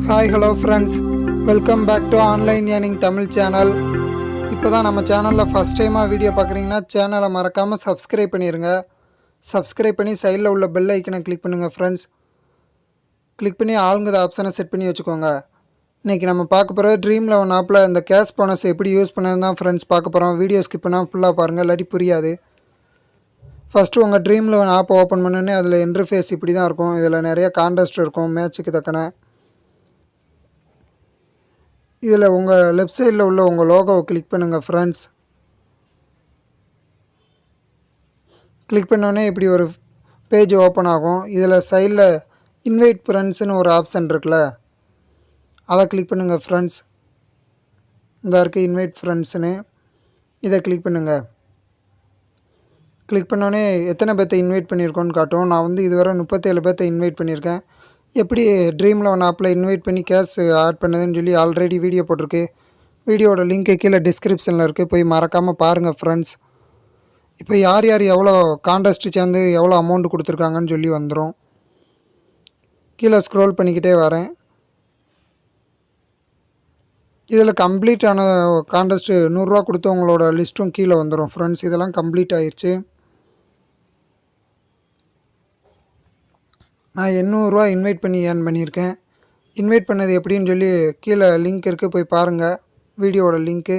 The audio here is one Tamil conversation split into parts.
Hi, hello friends. Welcome back to Online Earning Tamil channel. இப்போதான் நம்ம சேனலில் ஃபஸ்ட் டைமாக வீடியோ பார்க்குறீங்கன்னா சேனலை மறக்காமல் சப்ஸ்கிரைப் பண்ணிடுங்க. சப்ஸ்கிரைப் பண்ணி சைடில் உள்ள பெல் ஐக்கனை கிளிக் பண்ணுங்கள் ஃப்ரெண்ட்ஸ். கிளிக் பண்ணி ஆளுங்கிற ஆப்ஷனை செட் பண்ணி வச்சுக்கோங்க. இன்றைக்கி நம்ம பார்க்க போகிற dream11 ஆப்பில் இந்த கேஷ் போனஸ் எப்படி யூஸ் பண்ணது தான் ஃப்ரெண்ட்ஸ் பார்க்க போகிறோம். வீடியோ ஸ்கிப் பண்ணால் ஃபுல்லாக பாருங்கள், இல்லாட்டி புரியாது. ஃபஸ்ட்டு உங்கள் dream11 ஆப்பை ஓப்பன் பண்ணோன்னே அதில் இன்டர்ஃபேஸ் இப்படி தான் இருக்கும். இதில் நிறைய கான்டெஸ்ட் இருக்கும், மேட்ச்சுக்கு தக்கன. இதில் உங்கள் லெஃப்ட் சைடில் உள்ள உங்கள் லோகோவை கிளிக் பண்ணுங்கள் ஃப்ரெண்ட்ஸ். கிளிக் பண்ணோன்னே இப்படி ஒரு பேஜ் ஓப்பன் ஆகும். இதில் சைடில் இன்வைட் ஃப்ரெண்ட்ஸ்னு ஒரு ஆப்ஷன் இருக்குல்ல, அதை கிளிக் பண்ணுங்கள் ஃப்ரெண்ட்ஸ். இந்த இருக்குது இன்வைட் ஃப்ரெண்ட்ஸ்னு, இதை கிளிக் பண்ணுங்கள். கிளிக் பண்ணோன்னே எத்தனை பேர்த்தை இன்வைட் பண்ணியிருக்கோன்னு காட்டும். நான் வந்து இதுவரை 37 பேர்த்தை இன்வைட் பண்ணியிருக்கேன். எப்படி dream11 ஆப்பில் இன்வைட் பண்ணி கேஷ் ஆட் பண்ணதுன்னு சொல்லி ஆல்ரெடி வீடியோ போட்டிருக்கு. வீடியோட லிங்க்கு கீழே டிஸ்கிரிப்ஷனில் இருக்குது, போய் மறக்காமல் பாருங்கள் ஃப்ரெண்ட்ஸ். இப்போ யார் யார் எவ்வளோ கான்டெஸ்ட்டு சேர்ந்து எவ்வளோ அமௌண்ட் கொடுத்துருக்காங்கன்னு சொல்லி வந்துடும். கீழே ஸ்க்ரோல் பண்ணிக்கிட்டே வரேன். இதில் கம்ப்ளீட் ஆன கான்டெஸ்ட்டு 100 ரூபா கொடுத்தவங்களோட லிஸ்ட்டும் கீழே வந்துடும் ஃப்ரெண்ட்ஸ். இதெல்லாம் கம்ப்ளீட் ஆயிடுச்சு. நான் 800 ரூபா இன்வைட் பண்ணி ஏர்ன் பண்ணியிருக்கேன். இன்வைட் பண்ணது எப்படின்னு சொல்லி கீழே லிங்க் இருக்குது, போய் பாருங்கள் வீடியோவோட லிங்க்கு.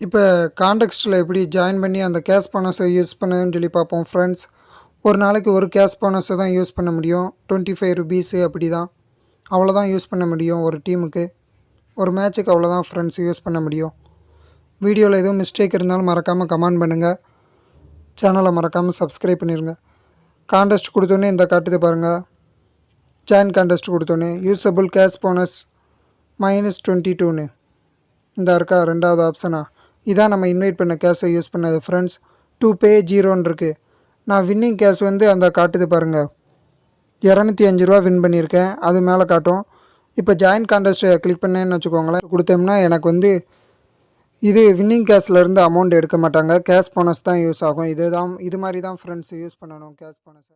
இப்போ கான்டெக்ஸ்ட்டில் எப்படி ஜாயின் பண்ணி அந்த கேஷ் போனஸை யூஸ் பண்ணதுன்னு சொல்லி பார்ப்போம் ஃப்ரெண்ட்ஸ். ஒரு நாளைக்கு ஒரு கேஷ் போனஸை தான் யூஸ் பண்ண முடியும். 25 ருபீஸு அப்படி தான், அவ்வளோதான் யூஸ் பண்ண முடியும் ஒரு டீமுக்கு. ஒரு மேட்ச்சுக்கு அவ்வளோதான் ஃப்ரெண்ட்ஸ் யூஸ் பண்ண முடியும். வீடியோவில் எதுவும் மிஸ்டேக் இருந்தாலும் மறக்காமல் கமெண்ட் பண்ணுங்கள். சேனலை மறக்காமல் சப்ஸ்கிரைப் பண்ணிடுங்க. கான்டெஸ்ட் கொடுத்தோன்னே இந்த காட்டுது பாருங்கள், ஜாயின் கான்டெஸ்ட் கொடுத்தோன்னே யூஸபிள் கேஷ் போனஸ் -22ன்னு இந்த இருக்கா ரெண்டாவது ஆப்ஷனா. இதான் நம்ம இன்வைட் பண்ண கேஷை யூஸ் பண்ணது ஃப்ரெண்ட்ஸ். 2 pay 0ன்னு இருக்குது. நான் வின்னிங் கேஷ் வந்து அந்த காட்டுது பாருங்கள், 205 ரூபா வின் பண்ணியிருக்கேன், அது மேலே காட்டும். இப்போ ஜாயின் கான்டெஸ்ட்டை கிளிக் பண்ணேன்னு வச்சுக்கோங்களேன், கொடுத்தோம்னா எனக்கு வந்து இது வின்னிங் கேஷ்லேருந்து அமௌண்ட் எடுக்க மாட்டாங்க, கேஷ் போனஸ் தான் யூஸ் ஆகும். இது மாதிரி தான் ஃப்ரெண்ட்ஸ் யூஸ் பண்ணணும் கேஷ் போனஸை.